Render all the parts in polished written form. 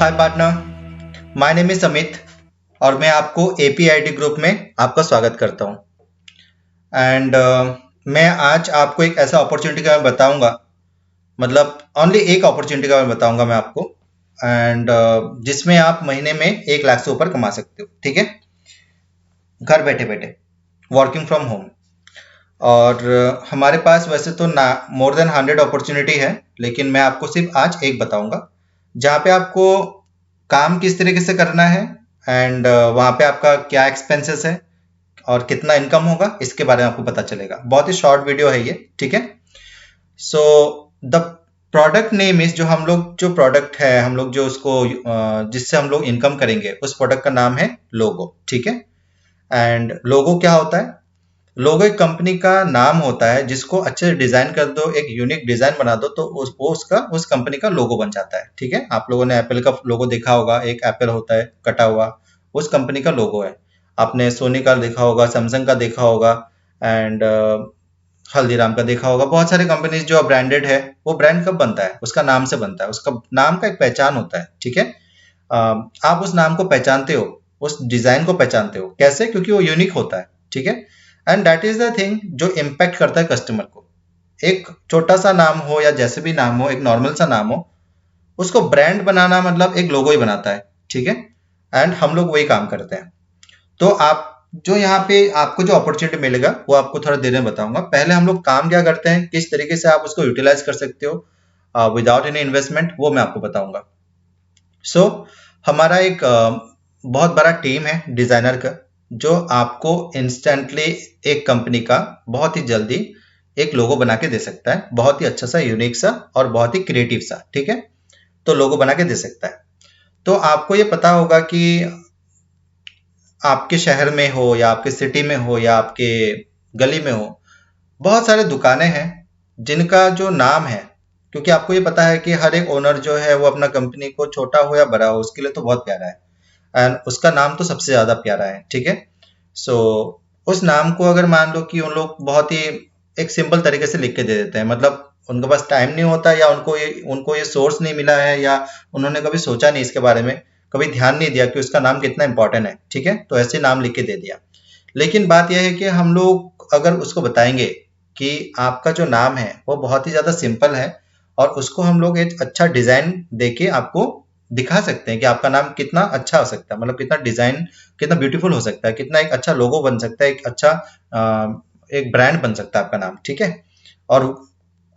Hi partner, my name is Amit और मैं आपको एपीआईटी ग्रुप में आपका स्वागत करता हूं। एंड मैं आज आपको एक ऐसा अपॉर्चुनिटी का मैं बताऊंगा, मतलब ओनली एक अपॉर्चुनिटी का मैं बताऊंगा मैं आपको, एंड जिसमें आप महीने में 1 लाख से ऊपर कमा सकते हो। ठीक है, घर बैठे बैठे, वर्किंग फ्रॉम होम। और हमारे पास वैसे तो ना मोर देन 100 अपॉर्चुनिटी है, लेकिन मैं आपको सिर्फ आज एक बताऊंगा जहाँ पे आपको काम किस तरीके से करना है एंड वहाँ पे आपका क्या एक्सपेंसेस है और कितना इनकम होगा, इसके बारे में आपको पता चलेगा। बहुत ही शॉर्ट वीडियो है ये, ठीक है। So the product name is, जो प्रोडक्ट है हम लोग जो उसको जिससे हम लोग इनकम करेंगे, उस प्रोडक्ट का नाम है लोगो। ठीक है, एंड लोगो क्या होता है? लोगो एक कंपनी का नाम होता है जिसको अच्छे से डिजाइन कर दो, एक यूनिक डिजाइन बना दो तो उस कंपनी का लोगो बन जाता है। ठीक है, आप लोगों ने एप्पल का लोगो देखा होगा, एक एप्पल होता है कटा हुआ, उस कंपनी का लोगो है। आपने सोनी का देखा होगा, सैमसंग का देखा होगा एंड हल्दीराम का देखा होगा। बहुत सारे कंपनीज जो ब्रांडेड है, वो ब्रांड कब बनता है? उसका नाम से बनता है, उसका नाम का एक पहचान होता है। ठीक है, आप उस नाम को पहचानते हो, उस डिजाइन को पहचानते हो। कैसे? क्योंकि वो यूनिक होता है। ठीक है, and that is the thing जो इम्पैक्ट करता है कस्टमर को। एक छोटा सा नाम हो या जैसे भी नाम हो, एक नॉर्मल सा नाम हो, उसको ब्रांड बनाना मतलब एक लोगो ही बनाता है। ठीक है, एंड हम लोग वही काम करते हैं। तो आप जो यहाँ पे आपको जो अपॉर्चुनिटी मिलेगा वो आपको थोड़ा देर में बताऊंगा। पहले हम लोग काम क्या करते हैं, किस तरीके से आप उसको यूटिलाइज कर सकते हो विदाउट एनी इन्वेस्टमेंट, वो मैं आपको बताऊंगा। सो हमारा एक बहुत बड़ा टीम है डिजाइनर का, जो आपको इंस्टेंटली एक कंपनी का बहुत ही जल्दी एक लोगो बना के दे सकता है, बहुत ही अच्छा सा, यूनिक सा और बहुत ही क्रिएटिव सा। ठीक है, तो लोगो बना के दे सकता है। तो आपको ये पता होगा कि आपके शहर में हो या आपके सिटी में हो या आपके गली में हो, बहुत सारे दुकानें हैं जिनका जो नाम है, क्योंकि आपको ये पता है कि हर एक ओनर जो है वो अपना कंपनी को, छोटा हो या बड़ा हो, उसके लिए तो बहुत प्यारा है एंड उसका नाम तो सबसे ज्यादा प्यारा है। ठीक है, सो उस नाम को अगर मान लो कि उन लोग बहुत ही एक सिंपल तरीके से लिख के दे देते हैं, मतलब उनके पास टाइम नहीं होता या उनको ये सोर्स नहीं मिला है या उन्होंने कभी सोचा नहीं इसके बारे में, कभी ध्यान नहीं दिया कि उसका नाम कितना इंपॉर्टेंट है। ठीक है, तो ऐसे नाम लिख के दे दिया। लेकिन बात यह है कि हम लोग अगर उसको बताएंगे कि आपका जो नाम है वो बहुत ही ज्यादा सिंपल है और उसको हम लोग एक अच्छा डिजाइन देके आपको दिखा सकते हैं कि आपका नाम कितना अच्छा हो सकता है, मतलब कितना डिजाइन, कितना ब्यूटीफुल हो सकता है, कितना एक अच्छा लोगो बन सकता है, एक अच्छा एक ब्रांड बन सकता है आपका नाम। ठीक है, और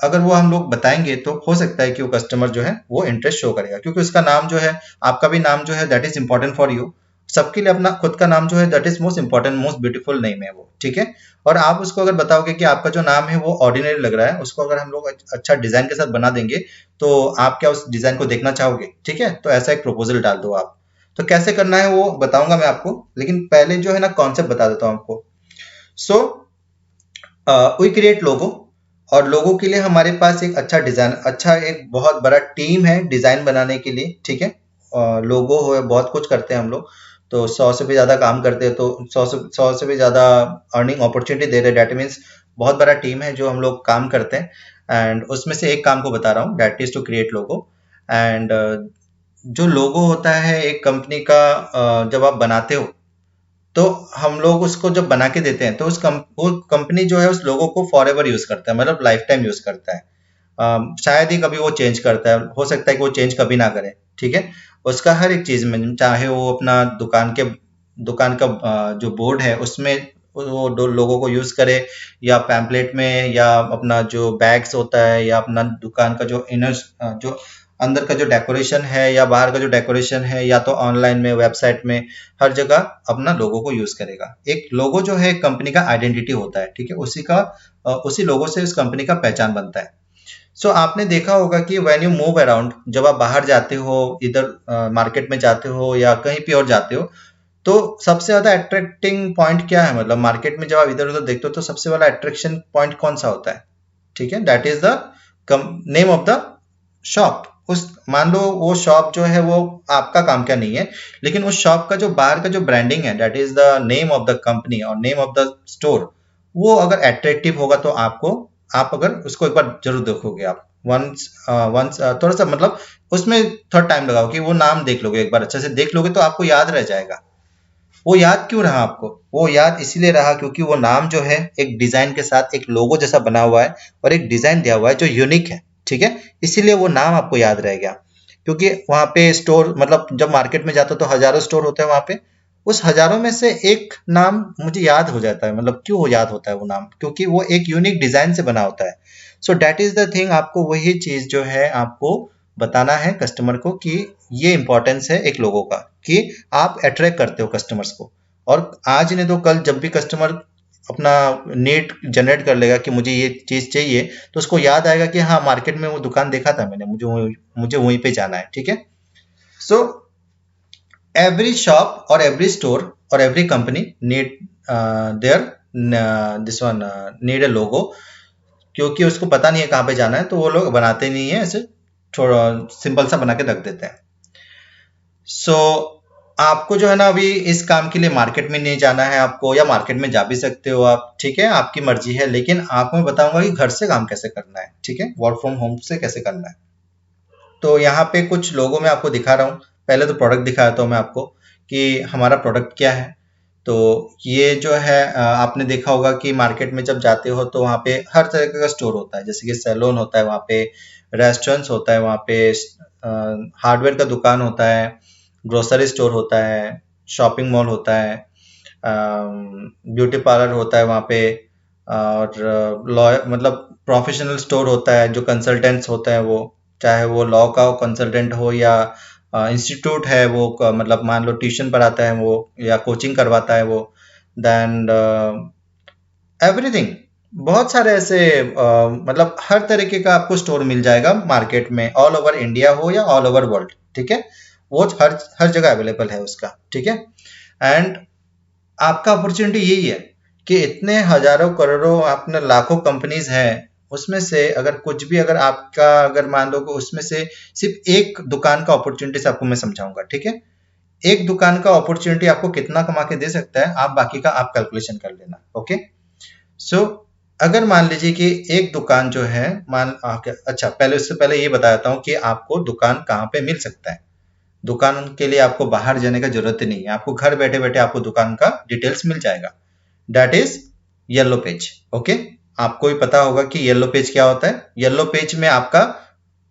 अगर वो हम लोग बताएंगे तो हो सकता है कि वो कस्टमर जो है वो इंटरेस्ट शो करेगा, क्योंकि उसका नाम जो है, आपका भी नाम जो है that is important for you. सबके लिए अपना खुद का नाम जो है that is most important, most beautiful name है वो। ठीक है, और आप उसको अगर बताओगे कि आपका जो नाम है वो ऑर्डिनरी लग रहा है, उसको अगर हम लोग अच्छा डिजाइन के साथ बना देंगे तो आप क्या उस डिजाइन को देखना चाहोगे? ठीक है, तो ऐसा एक प्रपोजल डाल दो आप। तो कैसे करना है वो बताऊंगा मैं आपको, लेकिन पहले जो है ना कॉन्सेप्ट बता देता हूँ आपको। सो वी क्रिएट लोगो, और लोगों के लिए हमारे पास एक अच्छा डिजाइन, अच्छा एक बहुत बड़ा टीम है डिजाइन बनाने के लिए। ठीक है, लोगो हो बहुत कुछ करते हैं हम लोग, तो 100 से भी ज्यादा काम करते हैं, तो 100 से भी ज्यादा अर्निंग अपॉर्चुनिटी दे रहे हैं। डेट मीन्स बहुत बड़ा टीम है जो हम लोग काम करते हैं, एंड उसमें से एक काम को बता रहा हूँ, that is to create logo. And जो लोगो होता है एक कंपनी का, जब आप बनाते हो तो हम लोग उसको जब बना के देते हैं तो वो कंपनी जो है उस लोगो को फॉर एवर यूज करता है, मतलब लाइफ टाइम यूज करता है। शायद ही कभी वो चेंज करता है, हो सकता है कि वो चेंज कभी ना करे। ठीक है, उसका हर एक चीज में, चाहे वो अपना दुकान का जो बोर्ड है उसमें वो दो लोगों को यूज करे, या पैम्पलेट में, या अपना जो बैग्स होता है, या अपना दुकान का जो जो अंदर का जो डेकोरेशन है या बाहर का जो डेकोरेशन है, या तो ऑनलाइन में, वेबसाइट में, हर जगह अपना लोगो को यूज करेगा। एक लोगो जो है कंपनी का आइडेंटिटी होता है। ठीक है, उसी लोगो से उस कंपनी का पहचान बनता है। सो आपने देखा होगा कि व्हेन यू मूव अराउंड, जब आप बाहर जाते हो, इधर मार्केट में जाते हो या कहीं भी और जाते हो, तो सबसे ज्यादा अट्रैक्टिंग पॉइंट क्या है? मतलब मार्केट में जब आप इधर उधर देखते हो तो सबसे बड़ा अट्रैक्शन पॉइंट कौन सा होता है? ठीक है, that is the name of the shop. उस मान लो वो शॉप जो है वो आपका काम क्या नहीं है, लेकिन उस शॉप का जो बाहर का जो ब्रांडिंग है, that is the name of the company और नेम ऑफ द स्टोर, वो अगर अट्रैक्टिव होगा तो आप अगर उसको एक बार जरूर देखोगे आप, वंस वंस थोड़ा सा मतलब उसमें थोड़ा टाइम लगाओ कि वो नाम देख लोगे, एक बार अच्छे से देख लोगे तो आपको याद रह जाएगा। वो याद क्यों रहा आपको? वो याद इसीलिए रहा क्योंकि वो नाम जो है एक डिजाइन के साथ एक लोगो जैसा बना हुआ है और एक डिजाइन दिया हुआ है जो यूनिक है, ठीक है? इसीलिए वो नाम आपको याद रह गया। क्योंकि वहां पे स्टोर मतलब जब मार्केट में जाते हो तो हजारों स्टोर होते हैं वहां पे, उस हजारों में से एक नाम मुझे याद हो जाता है। मतलब क्यों हो याद होता है वो नाम? क्योंकि वो एक यूनिक डिजाइन से बना होता है। So that is the thing, आपको वही चीज जो है आपको बताना है कस्टमर को कि ये इंपॉर्टेंस है एक लोगों का, कि आप अट्रैक्ट करते हो कस्टमर्स को। और आज नहीं तो कल जब भी कस्टमर अपना नीड जनरेट कर लेगा कि मुझे ये चीज चाहिए, तो उसको याद आएगा कि हाँ मार्केट में वो दुकान देखा था मैंने, मुझे वहीं पे जाना है, ठीक है? सो every shop or every store or every company need their this one need a logo, क्योंकि उसको पता नहीं है कहाँ पे जाना है तो वो लोग बनाते नहीं है, ऐसे थोड़ा सिंपल सा बना के रख देते हैं। सो आपको जो है ना अभी इस काम के लिए मार्केट में नहीं जाना है आपको, या मार्केट में जा भी सकते हो आप, ठीक है? आपकी मर्जी है, लेकिन आपको मैं बताऊंगा कि घर से काम कैसे करना है, ठीक है? वर्क फ्रॉम होम से कैसे करना है। तो यहाँ पे कुछ लोगों में आपको दिखा रहा हूँ। पहले तो प्रोडक्ट दिखाता हूँ मैं आपको कि हमारा प्रोडक्ट क्या है। तो ये जो है आपने देखा होगा कि मार्केट में जब जाते हो तो वहाँ पे हर तरह का स्टोर होता है, जैसे कि सैलून होता है वहाँ पे, रेस्टोरेंट्स होता है वहाँ पे, हार्डवेयर का दुकान होता है, ग्रोसरी स्टोर होता है, शॉपिंग मॉल होता है, ब्यूटी पार्लर होता है वहाँ पे, और लॉ मतलब प्रोफेशनल स्टोर होता है जो कंसल्टेंट्स होता है वो, चाहे वो लॉ का कंसल्टेंट हो या इंस्टीट्यूट है वो मतलब मान लो ट्यूशन पढ़ाता है वो या कोचिंग करवाता है वो, देन एवरीथिंग। बहुत सारे ऐसे मतलब हर तरीके का आपको स्टोर मिल जाएगा मार्केट में, ऑल ओवर इंडिया हो या ऑल ओवर वर्ल्ड, ठीक है? वो हर हर जगह अवेलेबल है उसका, ठीक है? एंड आपका अपॉर्चुनिटी यही है कि इतने हजारों करोड़ों अपने लाखों कंपनीज हैं, उसमें से अगर कुछ भी अगर आपका अगर मान लो कि उसमें से सिर्फ एक दुकान का अपॉर्चुनिटी से आपको मैं समझाऊंगा, ठीक है? एक दुकान का अपॉर्चुनिटी आपको कितना कमा के दे सकता है, आप बाकी का आप कैलकुलेशन कर लेना, ओके? सो अगर मान लीजिए कि एक दुकान जो है अच्छा पहले उससे पहले ये बताता हूँ कि आपको दुकान कहाँ पे मिल सकता है। दुकान के लिए आपको बाहर जाने का जरूरत ही नहीं है, आपको घर बैठे बैठे आपको दुकान का डिटेल्स मिल जाएगा। That is yellow page, okay? आपको भी पता होगा कि येलो पेज क्या होता है। येलो पेज में आपका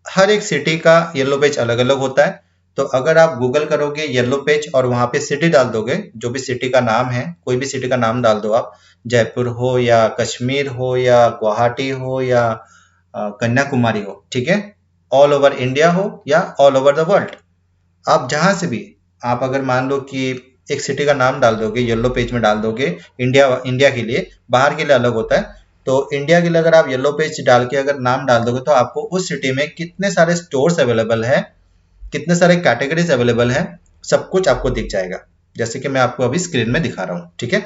हर एक सिटी का येलो पेज अलग अलग होता है। तो अगर आप गूगल करोगे येलो पेज और वहां पे सिटी डाल दोगे, जो भी सिटी का नाम है, कोई भी सिटी का नाम डाल दो आप, जयपुर हो या कश्मीर हो या गुवाहाटी हो या कन्याकुमारी हो, ठीक है? ऑल ओवर इंडिया हो या ऑल ओवर द वर्ल्ड, आप जहां से भी, आप अगर मान लो कि एक सिटी का नाम डाल दोगे येलो पेज में डाल दोगे, इंडिया इंडिया के लिए, बाहर के लिए अलग होता है। तो इंडिया के लिए अगर आप येलो पेज डाल के अगर नाम डाल दोगे तो आपको उस सिटी में कितने सारे स्टोर्स अवेलेबल है, कितने सारे कैटेगरीज अवेलेबल है, सब कुछ आपको दिख जाएगा, जैसे कि मैं आपको अभी स्क्रीन में दिखा रहा हूँ, ठीक है?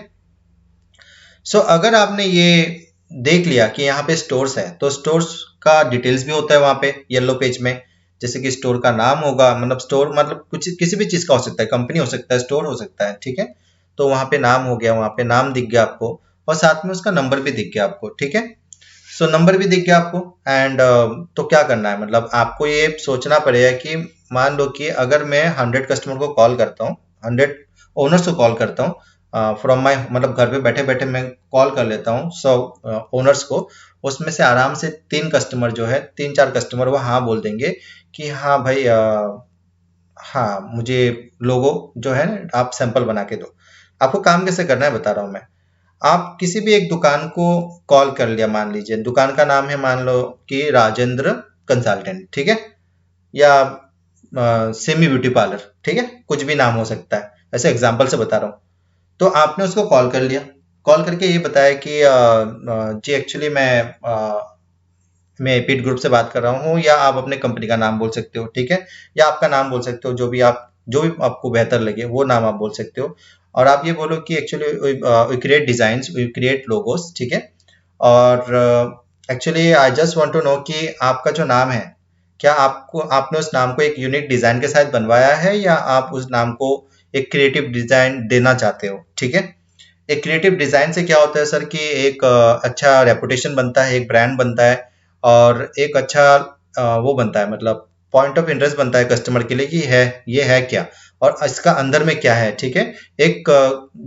सो अगर आपने ये देख लिया कि यहाँ पे स्टोर्स है, तो स्टोर्स का डिटेल्स भी होता है वहां पे येलो पेज में, जैसे कि स्टोर का नाम होगा, मतलब स्टोर मतलब कुछ किसी भी चीज का हो सकता है, कंपनी हो सकता है, स्टोर हो सकता है, ठीक है? तो वहां पे नाम हो गया, वहां पे नाम दिख गया आपको, और साथ में उसका नंबर भी दिख गया आपको, ठीक है? सो नंबर भी दिख गया आपको। एंड तो क्या करना है, मतलब आपको ये सोचना पड़ेगा कि मान लो कि अगर मैं 100 कस्टमर को कॉल करता हूँ, 100 ओनर्स को कॉल करता हूँ फ्रॉम माई, मतलब घर पे बैठे बैठे मैं कॉल कर लेता हूँ 100 ओनर्स को, उसमें से आराम से 3 कस्टमर जो है, 3-4 कस्टमर वो हाँ बोल देंगे कि हाँ भाई हाँ मुझे लोगो जो है आप सैंपल बना के दो। आपको काम कैसे करना है बता रहा हूँ मैं। आप किसी भी एक दुकान को कॉल कर लिया, मान लीजिए दुकान का नाम है मान लो कि राजेंद्र कंसल्टेंट, ठीक है? या सेमी ब्यूटी पार्लर, ठीक है? कुछ भी नाम हो सकता है, ऐसे एग्जांपल से बता रहा हूँ। तो आपने उसको कॉल कर लिया, कॉल करके ये बताया कि जी एक्चुअली मैं एपिड ग्रुप से बात कर रहा हूँ, या आप अपने कंपनी का नाम बोल सकते हो, ठीक है? या आपका नाम बोल सकते हो, जो भी आपको बेहतर लगे वो नाम आप बोल सकते हो। और आप ये बोलो कि actually we create designs, we create logos, ठीक है? और actually I just want to know कि आपका जो नाम है, क्या आपने उस नाम को एक यूनिक डिजाइन के साथ बनवाया है, या आप उस नाम को एक क्रिएटिव डिजाइन देना चाहते हो, ठीक है? एक क्रिएटिव डिजाइन से क्या होता है सर कि एक अच्छा रेपुटेशन बनता है, एक ब्रांड बनता है, और एक अच्छा वो बनता है, मतलब पॉइंट ऑफ इंटरेस्ट बनता है कस्टमर के लिए कि है ये है क्या और इसका अंदर में क्या है। ठीक है, एक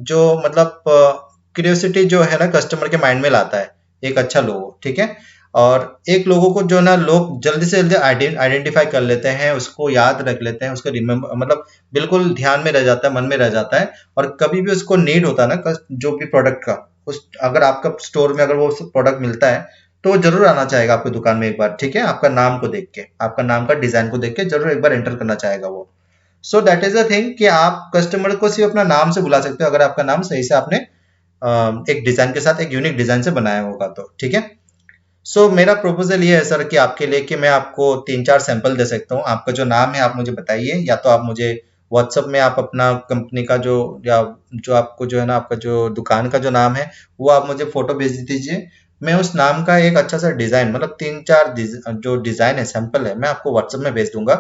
जो मतलब क्यूरियोसिटी जो है ना कस्टमर के माइंड में लाता है एक अच्छा लोगो। ठीक है, और एक लोगों को जो ना लोग जल्दी से जल्दी आइडेंटिफाई कर लेते हैं, उसको याद रख लेते हैं, उसको रिमेम्बर मतलब बिल्कुल ध्यान में रह जाता है, मन में रह जाता है। और कभी भी उसको नीड होता है ना जो भी प्रोडक्ट का, उस अगर आपका स्टोर में अगर वो प्रोडक्ट मिलता है तो वो जरूर आना चाहेगा आपकी दुकान में एक बार। ठीक है, आपका नाम को देख के, आपका नाम का डिजाइन को देख के जरूर एक बार एंटर करना चाहेगा वो। सो दैट इज द थिंग कि आप कस्टमर को सिर्फ अपना नाम से बुला सकते हो अगर आपका नाम सही से आपने एक डिजाइन के साथ एक यूनिक डिजाइन से बनाया होगा तो। ठीक है, सो मेरा प्रपोजल ये है सर कि आपके लिए कि मैं आपको 3-4 सैंपल दे सकता हूँ। आपका जो नाम है आप मुझे बताइए, या तो आप मुझे व्हाट्सएप में आप अपना कंपनी का जो, या जो आपको जो है ना आपका जो दुकान का जो नाम है वो आप मुझे फोटो भेज दीजिए। मैं उस नाम का एक अच्छा सा डिजाइन, मतलब 3-4 जो डिजाइन है सैंपल है, मैं आपको व्हाट्सएप में भेज दूंगा।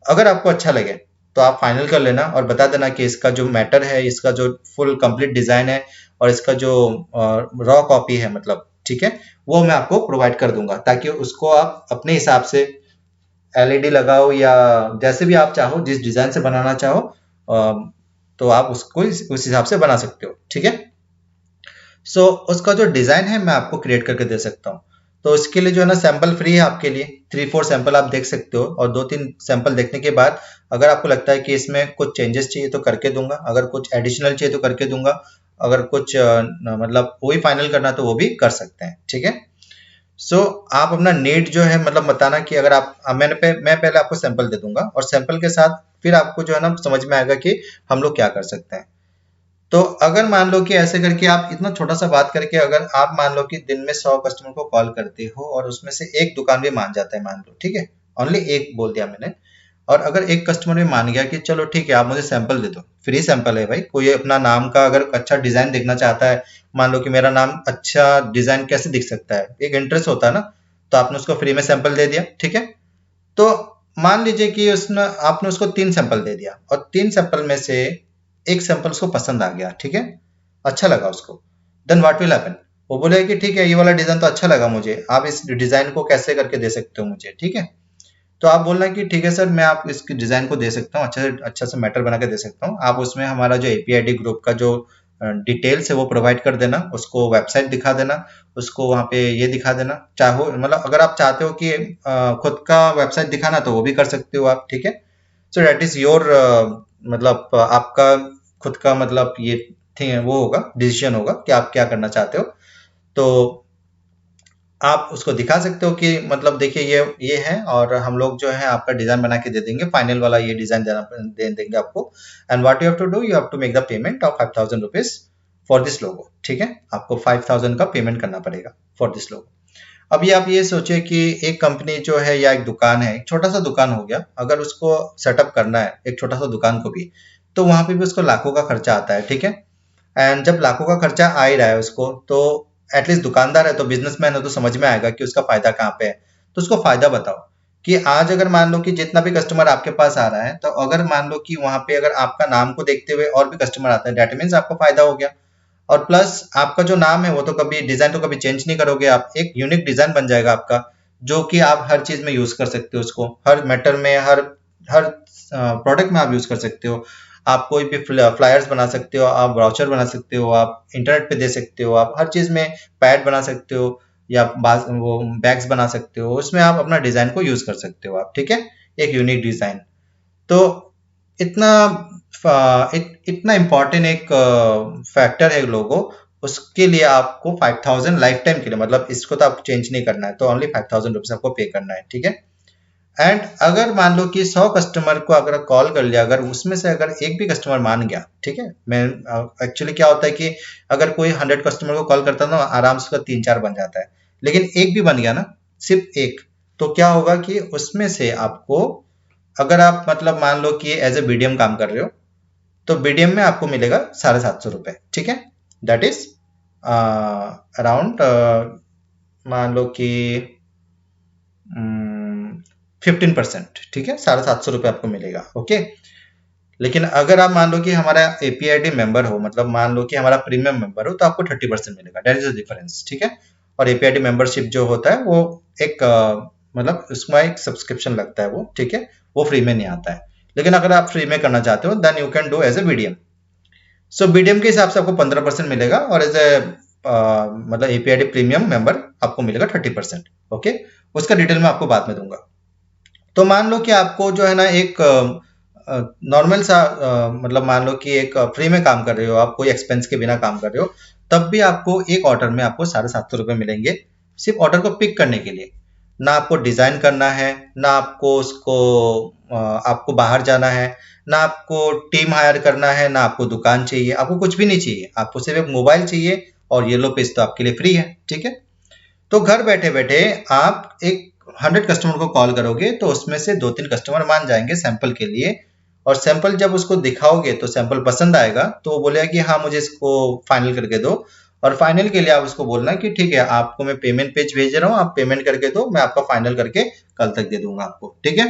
अगर आपको अच्छा लगे तो आप फाइनल कर लेना और बता देना कि इसका जो मैटर है, इसका जो फुल कंप्लीट डिजाइन है और इसका जो रॉ कॉपी है मतलब, ठीक है, वो मैं आपको प्रोवाइड कर दूंगा ताकि उसको आप अपने हिसाब से एलईडी लगाओ या जैसे भी आप चाहो, जिस डिजाइन से बनाना चाहो तो आप उसको उस हिसाब से बना सकते हो। ठीक है, सो उसका जो डिजाइन है मैं आपको क्रिएट करके दे सकता हूँ। तो इसके लिए जो है ना सैंपल फ्री है आपके लिए, 3-4 सैंपल आप देख सकते हो और 2-3 सैंपल देखने के बाद अगर आपको लगता है कि इसमें कुछ चेंजेस चाहिए तो करके दूंगा, अगर कुछ एडिशनल चाहिए तो करके दूंगा, अगर कुछ मतलब वही फाइनल करना तो वो भी कर सकते हैं। ठीक है, सो आप अपना नीड जो है मतलब बताना कि अगर आप मैं पहले आपको सैंपल दे दूंगा और सैंपल के साथ फिर आपको जो है ना समझ में आएगा कि हम लोग क्या कर सकते हैं। तो अगर मान लो कि ऐसे करके आप इतना छोटा सा बात करके अगर आप मान लो कि दिन में 100 कस्टमर को कॉल करते हो और उसमें से एक दुकान भी मान जाता है, मान लो, ठीक है, ओनली एक बोल दिया मैंने, और अगर एक कस्टमर भी मान गया कि चलो ठीक है आप मुझे सैंपल दे दो, फ्री सैंपल है भाई, कोई अपना नाम का अगर अच्छा डिजाइन देखना चाहता है, मान लो कि मेरा नाम अच्छा डिजाइन कैसे दिख सकता है, एक इंटरेस्ट होता है ना, तो आपने उसको फ्री में सैंपल दे दिया। ठीक है, तो मान लीजिए कि उसने आपने उसको 3 सैंपल दे दिया और 3 सैंपल में से एक सैंपल उसको पसंद आ गया, ठीक है, अच्छा लगा उसको, देन व्हाट विल हैपन, वो बोलेगा कि ठीक है ये वाला डिजाइन तो अच्छा लगा मुझे, आप इस डिजाइन को कैसे करके दे सकते हो मुझे। ठीक है, तो आप बोलना कि ठीक है सर मैं आप इस डिजाइन को दे सकता हूँ, अच्छा से मैटर बना के दे सकता हूँ, आप उसमें हमारा जो एपीआईडी ग्रुप का जो डिटेल्स है वो प्रोवाइड कर देना, उसको वेबसाइट दिखा देना, उसको वहाँ पे ये दिखा देना, चाहो मतलब अगर आप चाहते हो कि खुद का वेबसाइट दिखाना तो वो भी कर सकते हो आप। ठीक है, सो दैट इज योर मतलब आपका खुद का मतलब ये वो होगा, डिसीजन होगा कि आप क्या करना चाहते हो। तो आप उसको दिखा सकते हो कि मतलब देखिए ये है और हम लोग जो है आपका डिजाइन बना के दे देंगे, फाइनल वाला ये डिजाइन दे देंगे आपको, and what you have to do, you have to make the payment of 5000 rupees for this logo. ठीक है, आपको 5000 का पेमेंट करना पड़ेगा फॉर दिस लोगो। अभी आप ये सोचिए कि एक कंपनी जो है या एक दुकान है, एक छोटा सा दुकान हो गया, अगर उसको सेटअप करना है एक छोटा सा दुकान को भी, तो वहां पे भी उसको लाखों का खर्चा आता है। ठीक है, एंड जब लाखों का खर्चा आ ही रहा है उसको, तो एटलीस्ट दुकानदार है तो बिजनेसमैन है तो समझ में आएगा कि उसका फायदा कहाँ पे है। तो उसको फायदा बताओ कि आज अगर मान लो कि जितना भी कस्टमर आपके पास आ रहा है, तो अगर मान लो कि वहां पे अगर आपका नाम को देखते हुए और भी कस्टमर आते हैं, डेट मीन्स आपको फायदा हो गया। और प्लस आपका जो नाम है वो तो कभी डिजाइन तो कभी चेंज नहीं करोगे आप, एक यूनिक डिजाइन बन जाएगा आपका, जो कि आप हर चीज में यूज कर सकते हो, उसको हर मैटर में, हर हर प्रोडक्ट में आप यूज कर सकते हो। आप कोई भी फ्लायर्स बना सकते हो, आप ब्राउचर बना सकते हो, आप इंटरनेट पे दे सकते हो, आप हर चीज में पैड बना सकते हो या वो बैग्स बना सकते हो, उसमें आप अपना डिजाइन को यूज कर सकते हो आप। ठीक है, एक यूनिक डिजाइन। तो इतना इतना इम्पोर्टेंट एक फैक्टर है लोगो, उसके लिए आपको 5000 लाइफ टाइम के लिए, मतलब इसको तो आपको चेंज नहीं करना है, तो ओनली 5000 रुपीज आपको पे करना है। ठीक है, एंड अगर मान लो कि 100 कस्टमर को अगर कॉल कर लिया, अगर उसमें से अगर एक भी कस्टमर मान गया, ठीक है, मैं एक्चुअली क्या होता है कि अगर कोई 100 कस्टमर को कॉल करता है ना, आराम से उसका 3-4 बन जाता है, लेकिन एक भी बन गया ना, सिर्फ एक, तो क्या होगा कि उसमें से आपको, अगर आप मतलब मान लो कि एज ए बीडीएम काम कर रहे हो, तो बीडीएम में आपको मिलेगा 750 रुपए। ठीक है, दैट इज अराउंड मान लो कि 15%। ठीक है, 750 रुपए आपको मिलेगा। ओके, लेकिन अगर आप मान लो कि हमारा एपीआईडी मेंबर हो, मतलब मान लो कि हमारा प्रीमियम मेंबर हो, तो आपको 30% मिलेगा, दैट इज द डिफरेंस। ठीक है, और एपीआईडी मेंबरशिप जो होता है वो एक मतलब उसमें एक सब्सक्रिप्शन लगता है वो, ठीक है, वो फ्री में नहीं आता है। लेकिन अगर आप फ्री में करना चाहते हो then you can do as a BDM. So BDM के हिसाब से आपको 15% मिलेगा और एज ए मतलब एपीआईडी प्रीमियम मेंबर आपको मिलेगा 30%। ओके, उसका डिटेल मैं आपको बाद में दूंगा। तो मान लो कि आपको जो है ना एक नॉर्मल सा मतलब मान लो कि एक फ्री में काम कर रहे हो, आप कोई एक्सपेंस के बिना काम कर रहे हो, तब भी आपको एक ऑर्डर में आपको 750 रुपये मिलेंगे, सिर्फ ऑर्डर को पिक करने के लिए। ना आपको डिजाइन करना है, ना आपको उसको आपको बाहर जाना है, ना आपको टीम हायर करना है, ना आपको दुकान चाहिए, आपको कुछ भी नहीं चाहिए, आपको सिर्फ एक मोबाइल चाहिए और येलो पेज तो आपके लिए फ्री है, ठीक है। तो घर बैठे बैठे आप एक 100 कस्टमर को कॉल करोगे तो उसमें से 2-3 कस्टमर मान जाएंगे सैंपल के लिए, और सैंपल जब उसको दिखाओगे तो सैंपल पसंद आएगा तो वो बोलेगा कि हाँ मुझे इसको फाइनल करके दो। और फाइनल के लिए आप उसको बोलना कि ठीक है आपको मैं पेमेंट पेज भेज रहा हूँ, आप पेमेंट करके दो, मैं आपका फाइनल करके कल तक दे दूंगा आपको, ठीक है।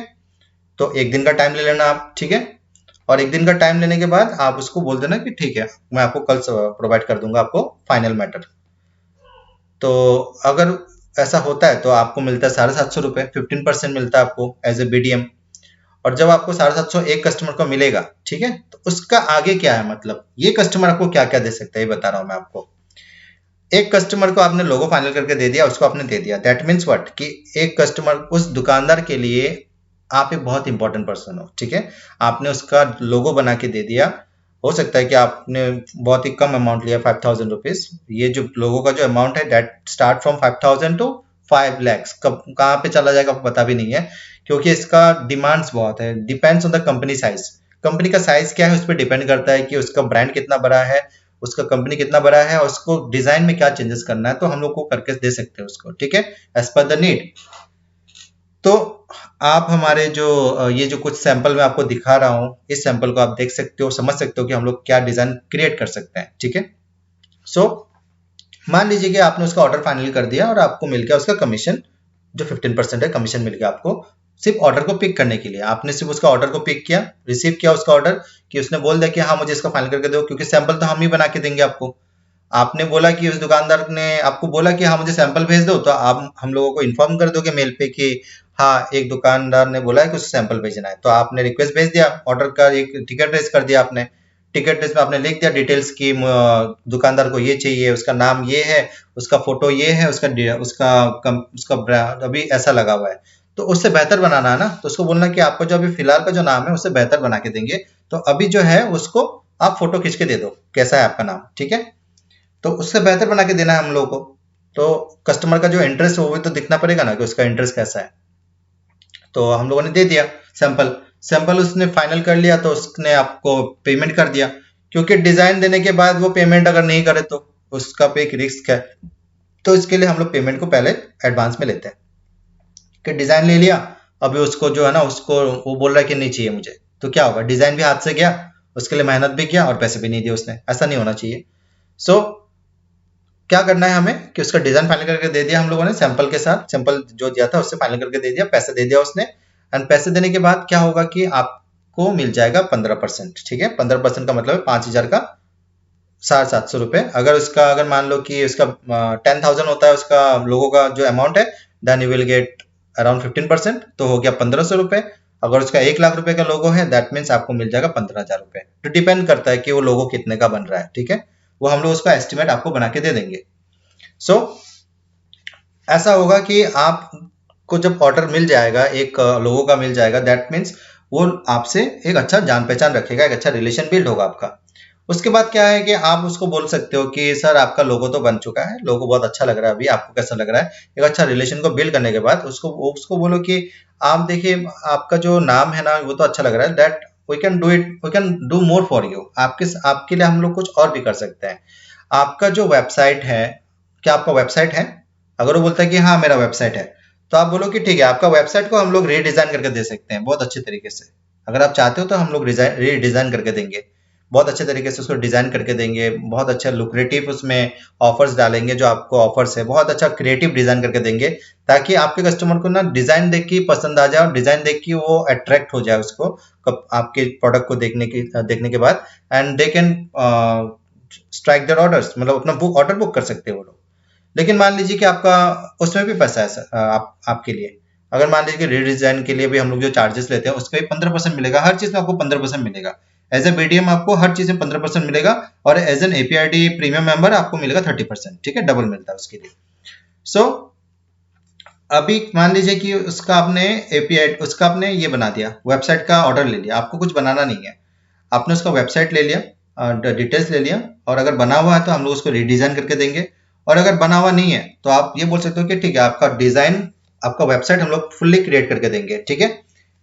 तो एक दिन का टाइम ले लेना आप, ठीक है। और एक दिन का टाइम लेने के बाद आप उसको बोल देना कि ठीक है मैं आपको कल प्रोवाइड कर दूंगा आपको फाइनल मैटर। तो अगर ऐसा होता है तो आपको मिलता है 750 रुपये, 15% मिलता है आपको एज ए बीडीएम। और जब आपको 750 एक कस्टमर को मिलेगा, ठीक है, तो उसका आगे क्या है, मतलब ये कस्टमर आपको क्या क्या दे सकता है ये बता रहा हूं मैं आपको। एक कस्टमर को आपने लोगो फाइनल करके दे दिया, उसको आपने दे दिया, दैट मीन्स व्हाट कि एक कस्टमर उस दुकानदार के लिए आप एक बहुत इंपॉर्टेंट पर्सन हो, ठीक है। आपने उसका लोगो बना के दे दिया। हो सकता है कि आपने बहुत ही कम अमाउंट लिया, 5000 रुपीज। ये जो लोगो का जो अमाउंट है that start from 5000 to 5 lakhs। कब कहाँ पे चला जाएगा आपको पता भी नहीं है, क्योंकि इसका डिमांड्स बहुत है। Depends on the company size. Company का साइज क्या है उस पर डिपेंड करता है कि उसका ब्रांड कितना बड़ा है, उसका कंपनी कितना बड़ा है, और उसको डिजाइन में क्या चेंजेस करना है, तो हम लोग को करके दे सकते हैं उसको, ठीक है, एज पर द नीड। तो आप हमारे जो ये जो कुछ सैंपल मैं आपको दिखा रहा हूँ, इस सैंपल को आप देख सकते हो, समझ सकते हो कि हम लोग क्या डिजाइन क्रिएट कर सकते हैं, ठीक है। सो मान लीजिए कि आपने उसका ऑर्डर फाइनल कर दिया और आपको मिल गया उसका कमीशन, जो 15% है कमीशन मिल गया आपको, सिर्फ ऑर्डर को पिक करने के लिए। आपने सिर्फ उसका ऑर्डर को पिक किया, रिसीव किया उसका ऑर्डर, कि उसने बोल दिया कि हाँ मुझे इसका फाइनल करके दो, क्योंकि सैंपल तो हम ही बना के देंगे आपको। आपने बोला कि उस दुकानदार ने आपको बोला कि हाँ मुझे सैंपल भेज दो, तो आप हम लोगों को इन्फॉर्म कर दोगे मेल पे कि हाँ एक दुकानदार ने बोला है कि उसे सैंपल भेजना है। तो आपने रिक्वेस्ट भेज दिया, ऑर्डर का एक टिकट रेज कर दिया आपने। टिकट रेज में आपने लिख दिया डिटेल्स की दुकानदार को ये चाहिए, उसका नाम ये है, उसका फोटो ये है, उसका अभी ऐसा लगा हुआ है। तो उससे बेहतर बनाना है ना, तो उसको बोलना कि आपको जो अभी फिलहाल का जो नाम है उससे बेहतर बना के देंगे, तो अभी जो है उसको आप फोटो खींच के दे दो, कैसा है आपका नाम, ठीक है। तो उससे बेहतर बना के देना है हम लोगों को। तो कस्टमर का जो इंटरेस्ट है वो भी तो दिखना पड़ेगा ना कि उसका इंटरेस्ट कैसा है। तो हम लोगों ने दे दिया सैंपल, सैंपल उसने फाइनल कर लिया, तो उसने आपको पेमेंट कर दिया। क्योंकि डिजाइन देने के बाद वो पेमेंट अगर नहीं करे तो उसका पे एक रिस्क है, तो इसके लिए हम लोग पेमेंट को पहले एडवांस में लेते हैं कि डिजाइन ले लिया, अभी उसको जो है ना उसको वो बोल रहा है कि नहीं चाहिए मुझे, तो क्या होगा, डिजाइन भी हाथ से गया, उसके लिए मेहनत भी किया और पैसे भी नहीं दिए उसने, ऐसा नहीं होना चाहिए। सो क्या करना है हमें कि उसका डिजाइन फाइनल करके दे दिया हम लोगों ने सैंपल के साथ, सैंपल जो दिया था उससे फाइनल करके दे दिया, पैसे दे दिया उसने। एंड पैसे देने के बाद क्या होगा कि आपको मिल जाएगा 15%, ठीक है। 15% का मतलब है 5000 का 750 रुपये। अगर मान लो कि उसका 10,000 होता है उसका लोगों का जो अमाउंट है, then you will get around 15%, तो हो गया 1500 रुपये। अगर उसका 1 लाख रुपए का लोगो है दैट मीन्स आपको मिल जाएगा 15,000 रुपये। तो डिपेंड करता है कि वो लोगो कितने का बन रहा है, ठीक है, वो हम लोग उसका एस्टिमेट आपको बना के दे देंगे। सो ऐसा होगा कि आपको जब ऑर्डर मिल जाएगा, एक लोगों का मिल जाएगा, दैट मीन्स वो आपसे एक अच्छा जान पहचान रखेगा, एक अच्छा रिलेशन बिल्ड होगा आपका। उसके बाद क्या है कि आप उसको बोल सकते हो कि सर आपका लोगो तो बन चुका है, लोगो बहुत अच्छा लग रहा है, अभी आपको कैसा लग रहा है। एक अच्छा रिलेशन को बिल्ड करने के बाद उसको बोलो कि आप देखिए आपका जो नाम है ना वो तो अच्छा लग रहा है, that we can do it, we can do more for you. आपके लिए हम लोग कुछ और भी कर सकते हैं। आपका जो वेबसाइट है, क्या आपका वेबसाइट है? अगर वो बोलता है कि हाँ मेरा वेबसाइट है, तो आप बोलो कि ठीक है आपका वेबसाइट को हम लोग रीडिजाइन करके दे सकते हैं बहुत अच्छे तरीके से। अगर आप चाहते हो तो हम लोग रीडिजाइन करके देंगे, बहुत अच्छे तरीके से उसको डिजाइन करके देंगे, बहुत अच्छा लुक्रेटिव उसमें ऑफर्स डालेंगे, जो आपको ऑफर्स है बहुत अच्छा क्रिएटिव डिजाइन करके देंगे, ताकि आपके कस्टमर को ना डिजाइन देख के पसंद आ जाए और डिजाइन देख के वो अट्रैक्ट हो जाए उसको आपके प्रोडक्ट को देखने के बाद, and they can strike there orders, मतलब अपना ऑर्डर बुक कर सकते हैं वो लोग। लेकिन मान लीजिए कि आपका उसमें भी पैसा है आपके लिए, अगर मान लीजिए कि रीडिजाइन के लिए भी हम लोग जो चार्जेस लेते हैं उसका भी 15% मिलेगा, हर चीज में आपको 15% मिलेगा। एज ए बीडीएम आपको हर चीज में 15% मिलेगा, और एज एन एपीआईडी प्रीमियम मेंबर आपको मिलेगा 30%, ठीक है, डबल मिलता है उसके लिए। सो अभी मान लीजिए कि उसका आपने ये बना दिया, वेबसाइट का ऑर्डर ले लिया, आपको कुछ बनाना नहीं है, आपने उसका वेबसाइट ले लिया, डिटेल्स ले लिया, और अगर बना हुआ है तो हम लोग उसको रीडिजाइन करके देंगे, और अगर बना हुआ नहीं है तो आप ये बोल सकते हो कि ठीक है, आपका डिजाइन, आपका वेबसाइट हम लोग फुल्ली क्रिएट करके देंगे, ठीक है।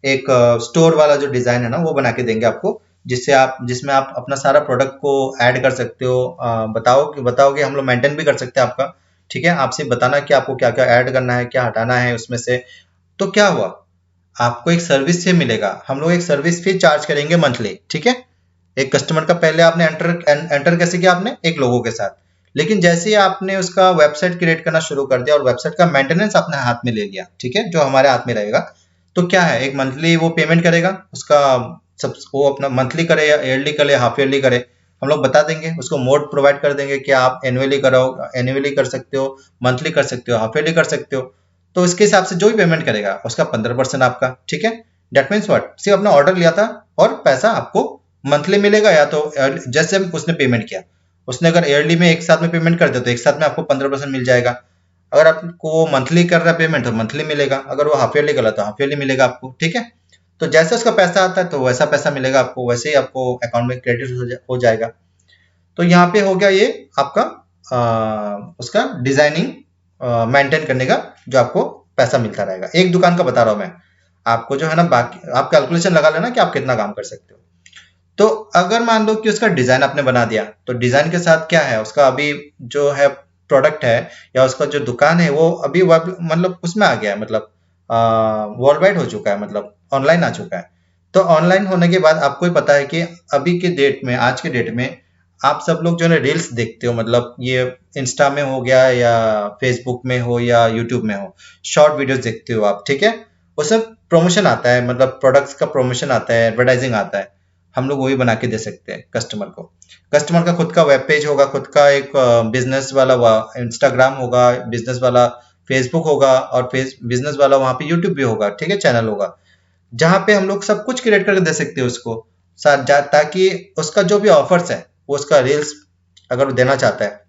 एक स्टोर वाला जो डिजाइन है ना वो बना के देंगे आपको, जिसमें आप अपना सारा प्रोडक्ट को ऐड कर सकते हो, बताओगे, हम लोग मेंटेन भी कर सकते हैं आपका, ठीक है। आपसे बताना कि आपको क्या क्या ऐड करना है, क्या हटाना है उसमें से। तो क्या हुआ, आपको एक सर्विस से मिलेगा, हम लोग एक सर्विस फी चार्ज करेंगे मंथली, ठीक है। एक कस्टमर का पहले आपने एंटर कैसे किया, आपने एक लोगों के साथ, लेकिन जैसे ही आपने उसका वेबसाइट क्रिएट करना शुरू कर दिया और वेबसाइट का मेंटेनेंस अपने हाथ में ले लिया, ठीक है, जो हमारे हाथ में रहेगा, तो क्या है, एक मंथली वो पेमेंट करेगा उसका, सब वो अपना मंथली करे या ईयरली करे, हाफ ईयरली करे, हम लोग बता देंगे उसको, मोड प्रोवाइड कर देंगे कि आप एनुअली कराओ, एनुअली कर सकते हो, मंथली कर सकते हो, हाफ ईयरली कर सकते हो। तो इसके हिसाब से जो भी पेमेंट करेगा उसका 15% आपका, ठीक है। डेट मीन्स व्हाट, सिर्फ अपना ऑर्डर लिया था और पैसा आपको मंथली मिलेगा, या तो जैसे उसने पेमेंट किया, उसने अगर ईयरली में एक साथ में पेमेंट कर दिया तो एक साथ में आपको 15% मिल जाएगा। अगर आपको वो मंथली कर रहा है पेमेंट तो मंथली मिलेगा, अगर वो हाफ ईयरली कर रहा है तो हाफ ईयरली मिलेगा आपको, ठीक है। तो जैसे उसका पैसा आता है तो वैसा पैसा मिलेगा आपको, वैसे ही आपको अकाउंट में क्रेडिट हो जाएगा। तो यहाँ पे हो गया ये आपका उसका डिजाइनिंग मेंटेन करने का, जो आपको पैसा मिलता रहेगा। एक दुकान का बता रहा हूं मैं आपको, जो है ना, बाकी आप कैलकुलेशन लगा लेना कि आप कितना काम कर सकते हो। तो अगर मान लो कि उसका डिजाइन आपने बना दिया, तो डिजाइन के साथ क्या है, उसका अभी जो है प्रोडक्ट है या उसका जो दुकान है वो अभी मतलब उसमें आ गया है, मतलब वर्ल्ड वाइड हो चुका है, मतलब ऑनलाइन आ चुका है। तो ऑनलाइन होने के बाद आपको ही पता है कि अभी के डेट में, आज के डेट में आप सब लोग जो है रील्स देखते हो, मतलब ये इंस्टा में हो गया या फेसबुक में हो या यूट्यूब में हो, शॉर्ट वीडियोस देखते हो आप, ठीक है। उसमें प्रमोशन आता है, मतलब प्रोडक्ट्स का प्रमोशन आता है, एडवर्टाइजिंग आता है, हम लोग वही बना के दे सकते हैं कस्टमर को। कस्टमर का खुद का वेब पेज होगा, खुद का एक बिजनेस वाला इंस्टाग्राम होगा, बिजनेस वाला फेसबुक होगा, और बिजनेस वाला वहां पे यूट्यूब भी होगा, ठीक है, चैनल होगा, जहां पे हम लोग सब कुछ क्रिएट करके दे सकते हैं उसको, ताकि उसका जो भी ऑफर्स है वो उसका रील्स अगर वो देना चाहता है,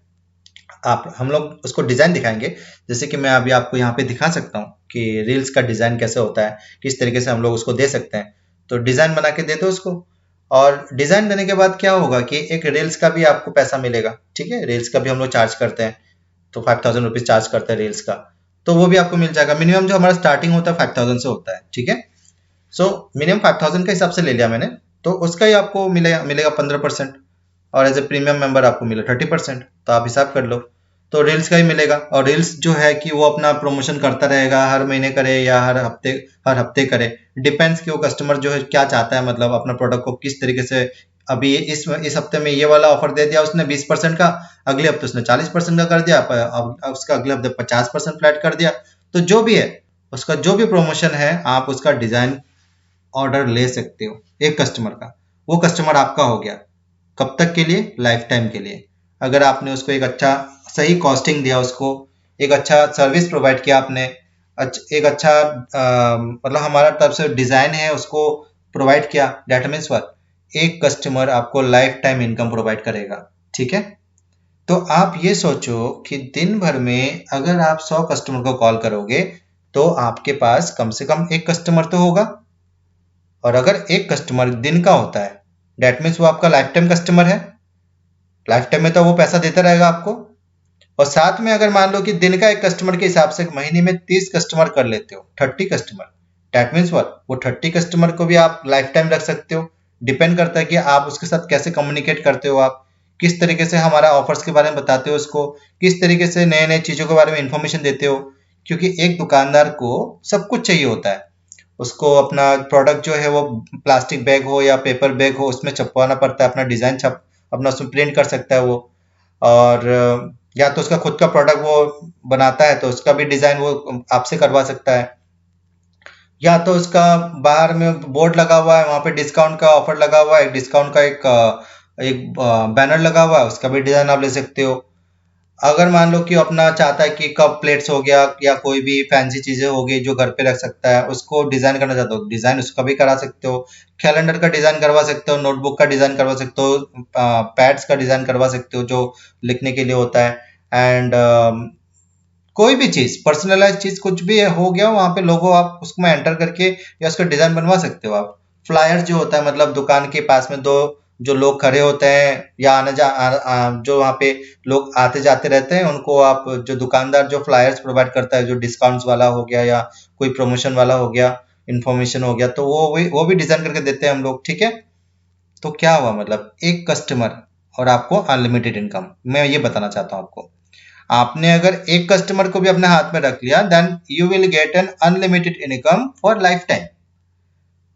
आप हम लोग उसको डिजाइन दिखाएंगे। जैसे कि मैं अभी आपको यहाँ पे दिखा सकता हूँ कि रील्स का डिजाइन कैसे होता है, किस तरीके से हम लोग उसको दे सकते हैं। तो डिजाइन बना के दे दो उसको, और डिजाइन देने के बाद क्या होगा कि एक रील्स का भी आपको पैसा मिलेगा, ठीक है। रील्स का भी हम लोग चार्ज करते हैं, तो 5000 रुपीज चार्ज करते हैं रील्स का, तो वो भी आपको मिल जाएगा। मिनिमम जो हमारा स्टार्टिंग होता है 5000 से होता है, ठीक है। सो मिनिमम 5000 के हिसाब से ले लिया मैंने, तो उसका ही आपको मिलेगा मिलेगा 15%, और एज ए प्रीमियम मेंबर आपको मिला 30%, तो आप हिसाब कर लो। तो रील्स का ही मिलेगा, और रील्स जो है कि वो अपना प्रमोशन करता रहेगा, हर महीने करे या हर हफ्ते करे, डिपेंड्स कि वो कस्टमर जो है क्या चाहता है, मतलब अपना प्रोडक्ट को किस तरीके से। अभी इस हफ्ते में ये वाला ऑफर दे दिया उसने 20% का, अगले हफ्ते उसने 40% का कर दिया, अब उसका अगले हफ्ते 50% फ्लैट कर दिया। तो जो भी है उसका जो भी प्रमोशन है, आप उसका डिजाइन ऑर्डर ले सकते हो एक कस्टमर का, वो कस्टमर आपका हो गया। कब तक के लिए, लाइफ टाइम के लिए। अगर आपने उसको एक अच्छा सही कॉस्टिंग दिया, उसको एक अच्छा सर्विस प्रोवाइड किया आपने, एक अच्छा मतलब हमारा तरफ से डिजाइन है उसको प्रोवाइड किया, दैट मीन्स व्हाट, एक कस्टमर आपको लाइफ टाइम इनकम प्रोवाइड करेगा, ठीक है। तो आप ये सोचो कि दिन भर में अगर आप 100 कस्टमर को कॉल करोगे तो आपके पास कम से कम एक कस्टमर तो होगा, और अगर एक कस्टमर दिन का होता है, डेट मीन्स वो आपका लाइफ टाइम कस्टमर है, लाइफ टाइम में तो वो पैसा देता रहेगा आपको। और साथ में अगर मान लो कि दिन का एक कस्टमर के हिसाब से महीने में 30 कस्टमर कर लेते हो, 30 कस्टमर, डेट मीन्स व्हाट, वो 30 कस्टमर को भी आप लाइफ टाइम रख सकते हो। डिपेंड करता है कि आप उसके साथ कैसे कम्युनिकेट करते हो, आप किस तरीके से हमारा ऑफर्स के बारे में बताते हो उसको, किस तरीके से नए नए चीजों के बारे में इंफॉर्मेशन देते हो। क्योंकि एक दुकानदार को सब कुछ चाहिए होता है, उसको अपना प्रोडक्ट जो है वो प्लास्टिक बैग हो या पेपर बैग हो उसमें छपवाना पड़ता है, अपना डिजाइन छप अपना उसमें प्रिंट कर सकता है वो। और या तो उसका खुद का प्रोडक्ट वो बनाता है तो उसका भी डिजाइन वो आपसे करवा सकता है, या तो उसका बाहर में बोर्ड लगा हुआ है, वहां पे डिस्काउंट का ऑफर लगा हुआ है, डिस्काउंट का एक बैनर लगा हुआ है, उसका भी डिजाइन आप ले सकते हो। अगर मान लो कि अपना चाहता है कि कप प्लेट्स हो गया या कोई भी फैंसी चीजें हो गई जो घर पे रख सकता है, उसको डिजाइन करना चाहते हो, डिजाइन उसका भी करा सकते हो। कैलेंडर का डिजाइन करवा सकते हो, नोटबुक का डिजाइन करवा सकते हो, पैड्स का डिजाइन करवा सकते हो जो लिखने के लिए होता है। एंड कोई भी चीज, पर्सनलाइज चीज कुछ भी हो गया वहां पे लोगो आप उसको में एंटर करके या उसका डिजाइन बनवा सकते हो आप। फ्लायर्स जो होता है, मतलब दुकान के पास में दो जो लोग खड़े होते हैं या जो वहाँ पे लोग आते जाते रहते हैं, उनको आप, जो दुकानदार जो फ्लायर्स प्रोवाइड करता है, जो डिस्काउंट्स वाला हो गया या कोई प्रमोशन वाला हो गया, इंफॉर्मेशन हो गया, तो वो भी डिजाइन करके देते हैं हम लोग, ठीक है। तो क्या हुआ, मतलब एक कस्टमर और आपको अनलिमिटेड इनकम। मैं ये बताना चाहता हूँ आपको, आपने अगर एक कस्टमर को भी अपने हाथ में रख लिया, then you will get an unlimited income for life time.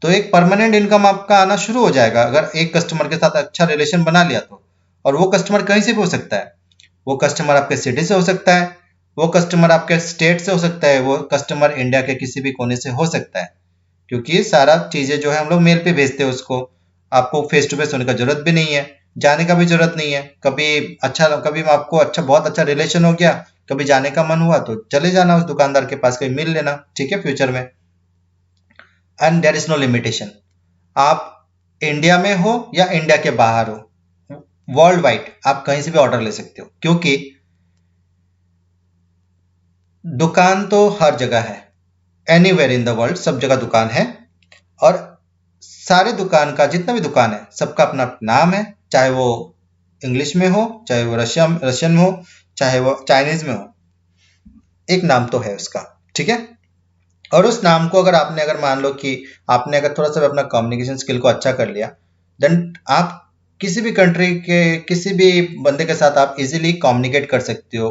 तो एक परमानेंट इनकम आपका आना शुरू हो जाएगा अगर एक कस्टमर के साथ अच्छा रिलेशन बना लिया तो। और वो कस्टमर कहीं से भी हो सकता है, वो कस्टमर आपके सिटी से हो सकता है, वो कस्टमर आपके स्टेट से हो सकता है, वो कस्टमर इंडिया के किसी भी कोने से हो सकता है, क्योंकि सारा चीजें जो है हम लोग मेल पे भेजते हैं उसको। आपको फेस टू फेस होने का जरूरत भी नहीं है, जाने का भी जरूरत नहीं है। कभी आपको बहुत अच्छा रिलेशन हो गया, कभी जाने का मन हुआ तो चले जाना उस दुकानदार के पास, कभी मिल लेना, ठीक है, फ्यूचर में। And there is no limitation, आप इंडिया में हो या इंडिया के बाहर हो, वर्ल्ड वाइड आप कहीं से भी ऑर्डर ले सकते हो, क्योंकि दुकान तो हर जगह है, एनीवेयर इन द वर्ल्ड सब जगह दुकान है। और सारे दुकान का, जितना भी दुकान है, सबका अपना नाम है, चाहे वो इंग्लिश में हो, चाहे वो रशियन में हो, चाहे वो चाइनीज में हो, एक नाम तो है उसका, ठीक है। और उस नाम को अगर मान लो कि आपने अगर थोड़ा सा अपना कम्युनिकेशन स्किल को अच्छा कर लिया, देन आप किसी भी कंट्री के किसी भी बंदे के साथ आप इजीली कम्युनिकेट कर सकते हो,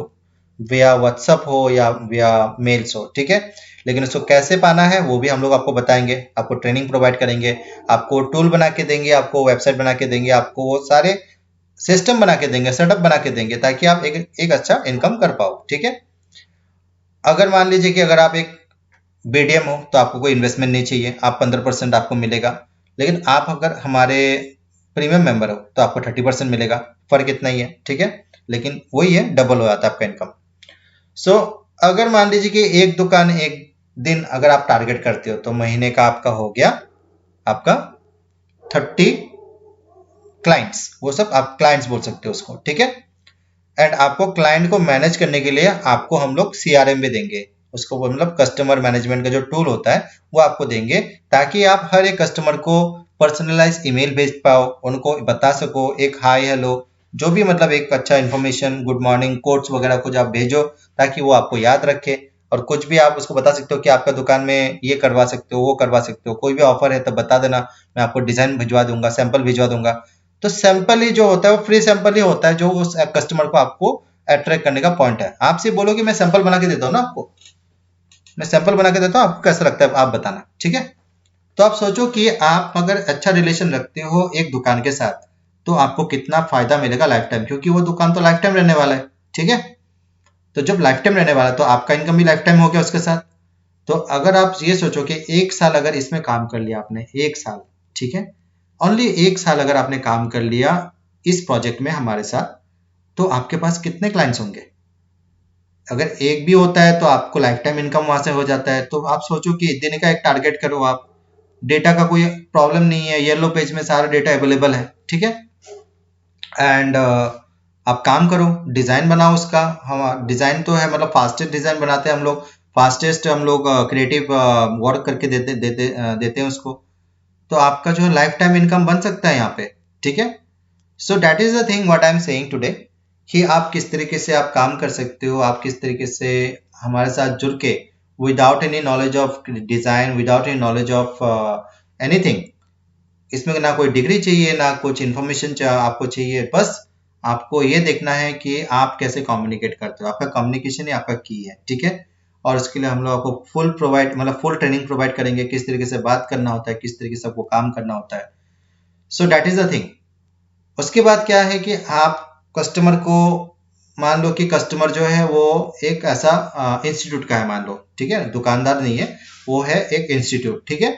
विया व्हाट्सअप हो या विया मेल्स हो, ठीक है। लेकिन उसको कैसे पाना है वो भी हम लोग आपको बताएंगे, आपको ट्रेनिंग प्रोवाइड करेंगे, आपको टूल बना के देंगे, आपको वेबसाइट बना के देंगे, आपको वो सारे सिस्टम बना के देंगे, सेटअप बना के देंगे, ताकि आप एक अच्छा इनकम कर पाओ, ठीक है। अगर मान लीजिए कि अगर आप एक बीडीएम हो तो आपको कोई इन्वेस्टमेंट नहीं चाहिए, आप 15% आपको मिलेगा। लेकिन आप अगर हमारे प्रीमियम मेंबर हो तो आपको 30% मिलेगा, फर्क इतना ही है, ठीक है। लेकिन वही है, डबल हो जाता है आपका इनकम। सो अगर मान लीजिए कि एक दुकान एक दिन अगर आप टारगेट करते हो तो महीने का आपका हो गया आपका 30 क्लाइंट्स, वो सब आप क्लाइंट्स बोल सकते हो उसको, ठीक है। एंड आपको क्लाइंट को मैनेज करने के लिए आपको हम लोग सीआरएम भी देंगे, उसको मतलब कस्टमर मैनेजमेंट का जो टूल होता है वो आपको देंगे, ताकि आप हर एक कस्टमर को पर्सनलाइज ईमेल भेज पाओ, उनको बता सको एक हाय हेलो, जो भी मतलब एक अच्छा इन्फॉर्मेशन, गुड मॉर्निंग, कोट्स वगैरह कुछ आप भेजो, ताकि वो आपको याद रखे। और कुछ भी आप उसको बता सकते हो कि आपका दुकान में ये करवा सकते हो, वो करवा सकते हो, कोई भी ऑफर है तो बता देना, मैं आपको डिजाइन भिजवा दूंगा, सैंपल भिजवा दूंगा। तो सैंपल ही जो होता है वो फ्री सैंपल ही होता है, जो उस कस्टमर को आपको अट्रैक्ट करने का पॉइंट है। आपसे बोलो कि मैं सैंपल बना के देता हूँ ना आपको, मैं सैंपल बना के देता हूँ, आपको कैसा लगता है आप बताना, ठीक है। तो आप सोचो कि आप अगर अच्छा रिलेशन रखते हो एक दुकान के साथ तो आपको कितना फायदा मिलेगा लाइफ टाइम, क्योंकि वो दुकान तो लाइफ टाइम रहने वाला है, ठीक है। तो जब लाइफ टाइम रहने वाला है तो आपका इनकम भी लाइफ टाइम हो गया उसके साथ। तो अगर आप ये सोचो कि एक साल अगर इसमें काम कर लिया आपने, एक साल, ठीक है, ओनली एक साल अगर आपने काम कर लिया इस प्रोजेक्ट में हमारे साथ, तो आपके पास कितने क्लाइंट्स होंगे। अगर एक भी होता है तो आपको लाइफ टाइम इनकम वहां से हो जाता है। तो आप सोचो कि दिन का एक टारगेट करो आप, डेटा का कोई प्रॉब्लम नहीं है, येलो पेज में सारा डेटा अवेलेबल है, ठीक है। एंड आप काम करो, डिजाइन बनाओ उसका। हम डिजाइन तो है, मतलब फास्टेस्ट डिजाइन बनाते हैं हम लोग, फास्टेस्ट हम लोग क्रिएटिव वर्क करके देते हैं उसको। तो आपका जो है लाइफ टाइम इनकम बन सकता है यहाँ पे, ठीक है। So that is the thing what I am saying today, कि आप किस तरीके से आप काम कर सकते हो, आप किस तरीके से हमारे साथ जुड़ के without any knowledge of design, without any knowledge of anything, इसमें ना कोई डिग्री चाहिए ना कुछ इन्फॉर्मेशन आपको चाहिए, बस आपको ये देखना है कि आप कैसे कम्युनिकेट करते हो, आपका कम्युनिकेशन ही आपका की है, ठीक है। और उसके लिए हम लोग आपको फुल ट्रेनिंग प्रोवाइड करेंगे, किस तरीके से बात करना होता है, किस तरीके से आपको काम करना होता है। So that is the thing. उसके बाद क्या है कि आप कस्टमर को, मान लो कि कस्टमर जो है वो एक ऐसा इंस्टीट्यूट का है मान लो, ठीक है, दुकानदार नहीं है, वो है एक इंस्टीट्यूट, ठीक है।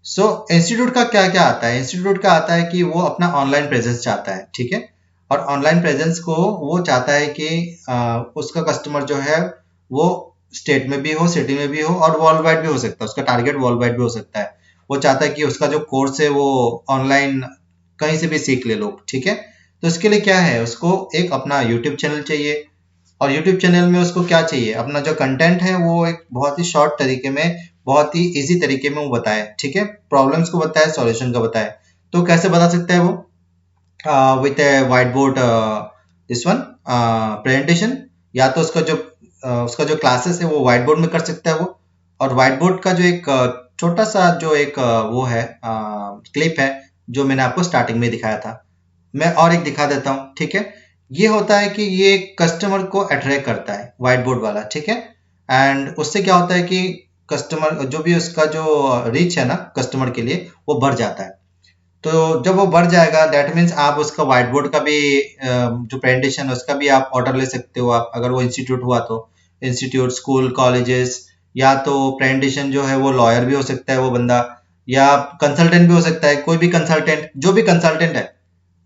सो इंस्टीट्यूट का क्या क्या आता है, इंस्टीट्यूट का आता है कि वो अपना ऑनलाइन प्रेजेंस चाहता है, ठीक है। और ऑनलाइन प्रेजेंस को वो चाहता है कि उसका कस्टमर जो है वो स्टेट में भी हो, सिटी में भी हो और वर्ल्ड वाइड भी हो सकता है, उसका टारगेट वर्ल्ड वाइड भी हो सकता है। वो चाहता है कि उसका जो कोर्स है वो ऑनलाइन कहीं से भी सीख ले लोग, ठीक है। तो इसके लिए क्या है, उसको एक अपना यूट्यूब चैनल चाहिए और यूट्यूब चैनल में उसको क्या चाहिए, अपना जो कंटेंट है वो एक बहुत ही शॉर्ट तरीके में, बहुत ही इजी तरीके में वो बताए, ठीक है। प्रॉब्लम्स को बताए, सॉल्यूशन का बताए। तो कैसे बता सकता है वो, with a white board, this one presentation, या तो उसका जो क्लासेस है वो व्हाइट बोर्ड में कर सकता है वो। और व्हाइट बोर्ड का जो एक छोटा सा जो एक वो है क्लिप है जो मैंने आपको स्टार्टिंग में दिखाया था, मैं और एक दिखा देता हूँ, ठीक है। ये होता है कि ये कस्टमर को अट्रैक्ट करता है व्हाइट बोर्ड वाला, ठीक है। एंड उससे क्या होता है कि कस्टमर जो भी उसका जो रीच है ना कस्टमर के लिए वो बढ़ जाता है। तो जब वो बढ़ जाएगा दैट मीन्स आप उसका व्हाइट बोर्ड का भी जो प्रेजेंटेशन है उसका भी आप ऑर्डर ले सकते हो आप, अगर वो इंस्टीट्यूट हुआ तो इंस्टीट्यूट, स्कूल, कॉलेजेस, या तो प्रेजेंटेशन जो है वो लॉयर भी हो सकता है वो बंदा, या कंसल्टेंट भी हो सकता है, कोई भी कंसल्टेंट, जो भी कंसल्टेंट है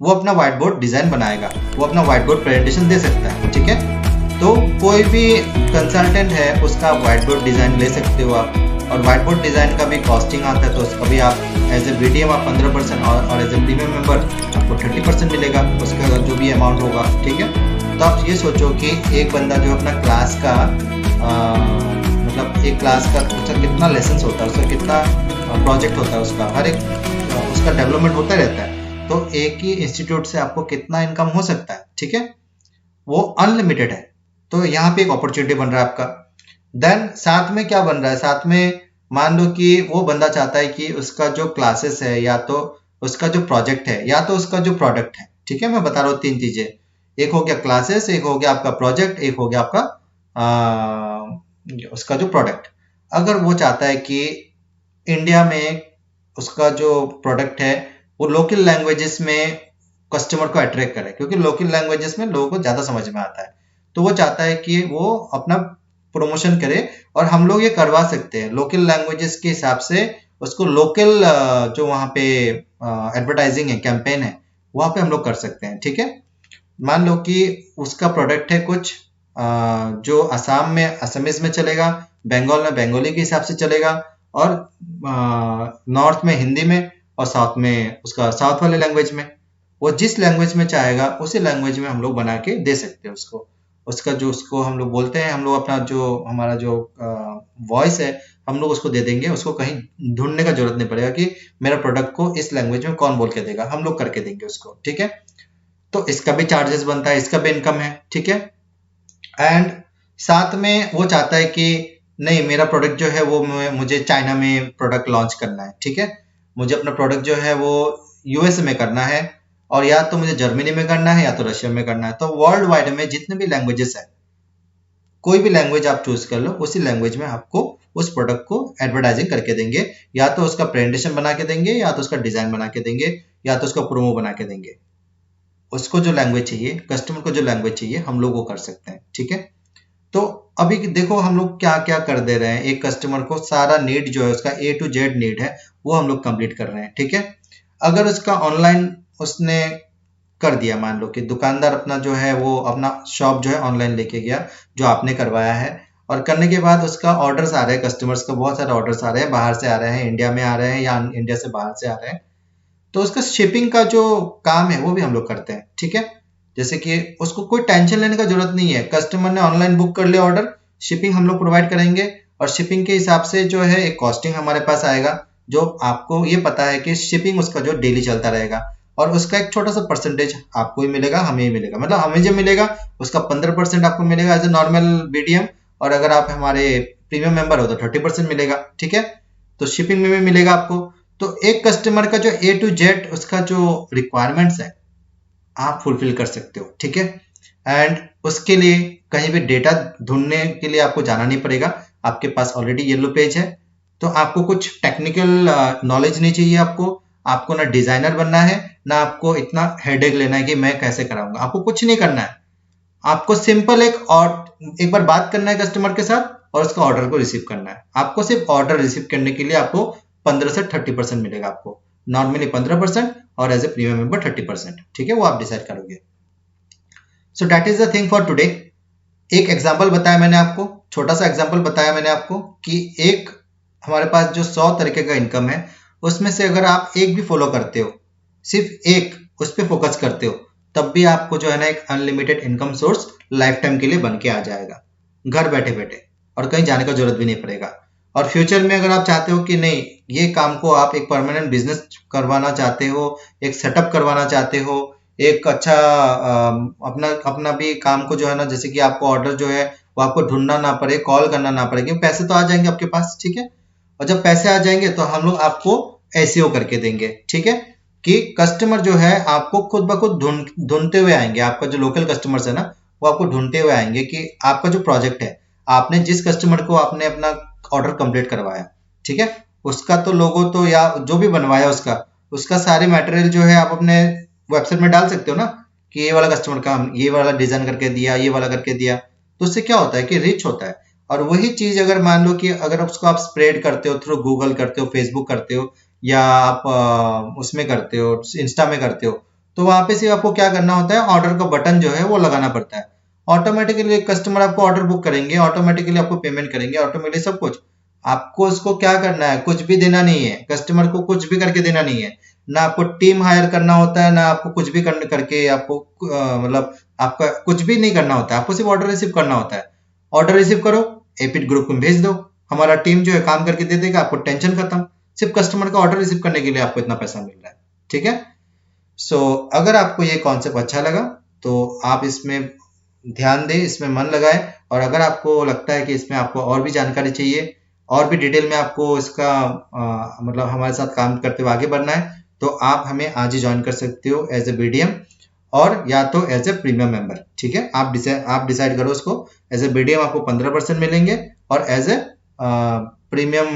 वो अपना व्हाइट बोर्ड डिजाइन बनाएगा, वो अपना व्हाइट बोर्ड प्रेजेंटेशन दे सकता है, ठीक है। तो कोई भी कंसल्टेंट है उसका व्हाइट बोर्ड डिजाइन ले सकते हो आप। और व्हाइट बोर्ड डिजाइन का भी कॉस्टिंग आता है, तो उसका भी आप एज ए बीडीएम आप 15% और एज ए प्रीमियम मेंबर आपको 30% मिलेगा उसका जो भी अमाउंट होगा, ठीक है। तो आप ये सोचो कि एक बंदा जो अपना क्लास का मतलब एक क्लास का उसका कितना लेसन होता है, उसका कितना प्रोजेक्ट होता है, उसका हर एक उसका डेवलपमेंट होता रहता है। तो एक ही इंस्टीट्यूट से आपको कितना इनकम हो सकता है, ठीक है, वो अनलिमिटेड है। तो यहाँ पे एक अपॉर्चुनिटी बन रहा है आपका। देन साथ में क्या बन रहा है, साथ में मान लो कि वो बंदा चाहता है कि उसका जो क्लासेस है या तो उसका जो प्रोजेक्ट है या तो उसका जो प्रोडक्ट है, ठीक है। मैं बता रहा हूँ तीन चीजें, एक हो गया क्लासेस, एक हो गया आपका प्रोजेक्ट, एक हो गया आपका उसका जो प्रोडक्ट। अगर वो चाहता है कि इंडिया में उसका जो प्रोडक्ट है वो लोकल लैंग्वेजेस में कस्टमर को अट्रैक्ट करे, क्योंकि लोकल लैंग्वेजेस में लोगों को ज्यादा समझ में आता है, तो वो चाहता है कि वो अपना प्रमोशन करे। और हम लोग ये करवा सकते हैं लोकल लैंग्वेजेस के हिसाब से, उसको लोकल जो वहाँ पे एडवर्टाइजिंग है, कैंपेन है, वहाँ पे हम लोग कर सकते हैं, ठीक है। मान लो कि उसका प्रोडक्ट है कुछ जो असम में असमीज में चलेगा, बंगाल में बंगाली के हिसाब से चलेगा, और नॉर्थ में हिंदी में, और साउथ में उसका साउथ वाले लैंग्वेज में। वो जिस लैंग्वेज में चाहेगा उसी लैंग्वेज में हम लोग बना के दे सकते हैं उसको। उसका जो उसको हम लोग बोलते हैं, हम लोग अपना जो हमारा जो वॉइस है हम लोग उसको दे देंगे, उसको कहीं ढूंढने का जरूरत नहीं पड़ेगा कि मेरा प्रोडक्ट को इस लैंग्वेज में कौन बोल के देगा, हम लोग करके देंगे उसको, ठीक है। तो इसका भी चार्जेस बनता है, इसका भी इनकम है, ठीक है। एंड साथ में वो चाहता है कि नहीं, मेरा प्रोडक्ट जो है वो मुझे चाइना में प्रोडक्ट लॉन्च करना है, ठीक है। मुझे अपना प्रोडक्ट जो है वो यूएसए में करना है, और या तो मुझे जर्मनी में करना है या तो रशिया में करना है। तो वर्ल्ड वाइड में जितने भी लैंग्वेजेस है, कोई भी लैंग्वेज आप चूज कर लो, उसी लैंग्वेज में आपको उस प्रोडक्ट को एडवर्टाइजिंग करके देंगे, या तो उसका प्रेजेंटेशन बना के देंगे, या तो उसका डिजाइन बना के देंगे, या तो उसका प्रोमो बना के देंगे। उसको जो लैंग्वेज चाहिए, कस्टमर को जो लैंग्वेज चाहिए, हम लोग वो कर सकते हैं, ठीक है। तो अभी देखो हम लोग क्या क्या कर दे रहे हैं, एक कस्टमर को सारा नीड जो है उसका A to Z नीड है वो हम लोग कंप्लीट कर रहे हैं, ठीक है। अगर उसका ऑनलाइन उसने कर दिया, मान लो कि दुकानदार अपना जो है वो अपना शॉप जो है ऑनलाइन लेके गया, जो आपने करवाया है, और करने के बाद उसका ऑर्डर्स आ रहे हैं, कस्टमर्स का बहुत सारे ऑर्डर्स आ रहे हैं, बाहर से आ रहे हैं, इंडिया में आ रहे हैं, या इंडिया से बाहर से आ रहे हैं। तो उसका शिपिंग का जो काम है वो भी हम लोग करते हैं, ठीक है। जैसे कि उसको कोई टेंशन लेने का जरूरत नहीं है, कस्टमर ने ऑनलाइन बुक कर लिया ऑर्डर, शिपिंग हम लोग प्रोवाइड करेंगे, और शिपिंग के हिसाब से जो है एक कॉस्टिंग हमारे पास आएगा, जो आपको ये पता है कि शिपिंग उसका जो डेली चलता रहेगा, और उसका एक छोटा सा परसेंटेज आपको ही मिलेगा, हमें ही मिलेगा। मतलब हमें जो मिलेगा उसका 15% आपको मिलेगा एज ए नॉर्मल बीडीएम, और अगर आप हमारे प्रीमियम मेंबर हो तो 30% मिलेगा, ठीक है। तो शिपिंग में भी मिलेगा आपको। तो एक कस्टमर का जो A to Z उसका जो रिक्वायरमेंट्स है आप फुलफिल कर सकते हो, ठीक है। एंड उसके लिए कहीं भी डेटा ढूंढने के लिए आपको जाना नहीं पड़ेगा, आपके पास ऑलरेडी येलो पेज है। तो आपको कुछ टेक्निकल नॉलेज नहीं चाहिए, आपको ना डिजाइनर बनना है, ना आपको इतना हेडेक लेना है कि मैं कैसे कराऊंगा, आपको कुछ नहीं करना है। आपको सिंपल एक बार बात करना है कस्टमर के साथ, और उसका ऑर्डर को रिसीव करना है। आपको सिर्फ ऑर्डर रिसीव करने के लिए आपको 15 से 30% मिलेगा, आपको नॉर्मली 15% और एज ए प्रीमियम मेंबर 30%, ठीक है। वो आप डिसाइड करोगे। सो that is the thing for today. एक एग्जाम्पल बताया मैंने आपको, छोटा सा एग्जाम्पल बताया मैंने आपको कि एक हमारे पास जो 100 तरीके का इनकम है, उसमें से अगर आप एक भी फॉलो करते हो, सिर्फ एक उस पर फोकस करते हो, तब भी आपको जो है ना एक unlimited income source life time के लिए बन के आ जाएगा, घर बैठे बैठे, और कहीं जाने का जरूरत भी नहीं पड़ेगा। और फ्यूचर में अगर आप चाहते हो कि नहीं, ये काम को आप एक परमानेंट बिजनेस करवाना चाहते हो, एक सेटअप करवाना चाहते हो, एक अच्छा अपना अपना भी काम को जो है ना, जैसे कि आपको ऑर्डर जो है वो आपको ढूंढना ना पड़े, कॉल करना ना पड़े, क्योंकि पैसे तो आ जाएंगे आपके पास, ठीक है। और जब पैसे आ जाएंगे तो हम लोग आपको एसईओ करके देंगे, ठीक है, कि कस्टमर जो है आपको खुद ब खुद ढूंढते हुए आएंगे। आपका जो लोकल कस्टमर्स है ना, वो आपको ढूंढते हुए आएंगे कि आपका जो प्रोजेक्ट है, आपने जिस कस्टमर को आपने अपना ऑर्डर कंप्लीट करवाया, ठीक है, उसका तो लोगो तो या जो भी बनवाया उसका सारे मटेरियल जो है आप अपने वेबसाइट में डाल सकते हो ना, कि ये वाला कस्टमर का ये वाला डिजाइन करके दिया, ये वाला करके दिया, तो उससे क्या होता है कि रिच होता है। और वही चीज अगर मान लो कि अगर उसको आप स्प्रेड करते हो थ्रू गूगल करते हो, फेसबुक करते हो, या आप उसमें करते हो, इंस्टा में करते हो, तो वहां पे सिर्फ आपको क्या करना होता है, ऑर्डर का बटन जो है वो लगाना पड़ता है। ऑटोमेटिकली कस्टमर आपको ऑर्डर बुक करेंगे, ऑटोमेटिकली आपको पेमेंट करेंगे, ऑटोमेटिकली सब कुछ। आपको उसको क्या करना है, कुछ भी देना नहीं है, कस्टमर को कुछ भी करके देना नहीं है, ना आपको टीम हायर करना होता है, ना आपको कुछ भी करके आपको मतलब आपका कुछ भी नहीं करना होता है, आपको सिर्फ ऑर्डर रिसीव करना होता है। ऑर्डर रिसीव करो, एपिट ग्रुप में भेज दो, हमारा टीम जो है काम करके दे देगा, आपको टेंशन खत्म। सिर्फ कस्टमर का ऑर्डर रिसीव करने के लिए आपको इतना पैसा मिल रहा है, ठीक है। सो अगर आपको ये कॉन्सेप्ट अच्छा लगा तो आप इसमें ध्यान दें, इसमें मन लगाएं। और अगर आपको लगता है कि इसमें आपको और भी जानकारी चाहिए, और भी डिटेल में आपको इसका मतलब हमारे साथ काम करते हुए आगे बढ़ना है, तो आप हमें आज ही ज्वाइन कर सकते हो एज ए बीडीएम, और या तो एज ए प्रीमियम मेंबर, ठीक है। आप डिसाइड करो उसको। एज ए बीडीएम आपको 15% मिलेंगे, और एज ए प्रीमियम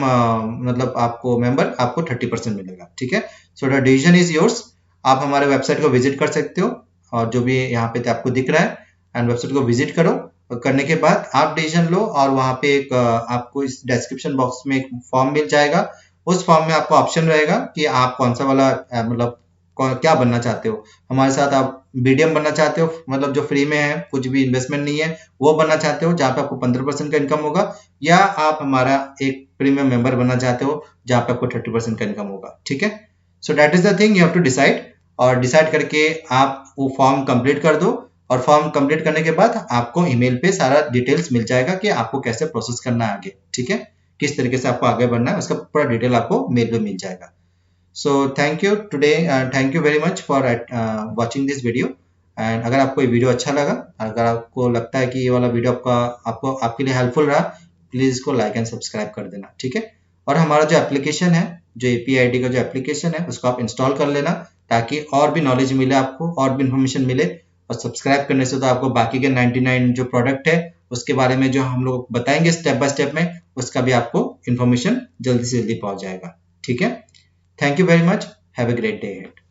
मतलब आपको मेंबर आपको 30% मिलेगा, ठीक है। So the decision is yours. आप हमारे वेबसाइट को विजिट कर सकते हो, और जो भी यहाँ पे आपको दिख रहा है, एंड वेबसाइट को विजिट करो। और करने के बाद आप डिसीजन लो, और वहाँ पे एक आपको इस डिस्क्रिप्शन बॉक्स में एक फॉर्म मिल जाएगा। उस फॉर्म में आपको ऑप्शन रहेगा कि आप कौन सा वाला मतलब क्या बनना चाहते हो। हमारे साथ आप बीडीएम बनना चाहते हो, मतलब जो फ्री में है, कुछ भी इन्वेस्टमेंट नहीं है, वो बनना चाहते हो जहाँ पे आपको 15% का इनकम होगा, या आप हमारा एक प्रीमियम मेंबर बनना चाहते हो जहाँ पे आपको 30% का इनकम होगा, ठीक है। So that is the thing you have to decide. और डिसाइड करके आप वो फॉर्म कंप्लीट कर दो, और फॉर्म कंप्लीट करने के बाद आपको ईमेल पे सारा डिटेल्स मिल जाएगा कि आपको कैसे प्रोसेस करना है आगे, ठीक है, किस तरीके से आपको आगे बढ़ना है, उसका पूरा डिटेल आपको मेल पे मिल जाएगा। So thank you today, thank you very much for watching this video. And अगर आपको ये वीडियो अच्छा लगा, अगर आपको लगता है कि ये वाला वीडियो आपको आपके लिए हेल्पफुल रहा, प्लीज इसको लाइक एंड सब्सक्राइब कर देना, ठीक है। और हमारा जो एप्लीकेशन है, जो एपीआईडी का जो एप्लीकेशन है, उसको आप इंस्टॉल कर लेना, ताकि और भी नॉलेज मिले आपको, और भी इन्फॉर्मेशन मिले। और सब्सक्राइब करने से तो आपको बाकी के 99 जो प्रोडक्ट है उसके बारे में जो हम लोग बताएंगे स्टेप बाय स्टेप में, उसका भी आपको इन्फॉर्मेशन जल्दी से जल्दी पहुंच जाएगा, ठीक है। Thank you very much. Have a great day ahead.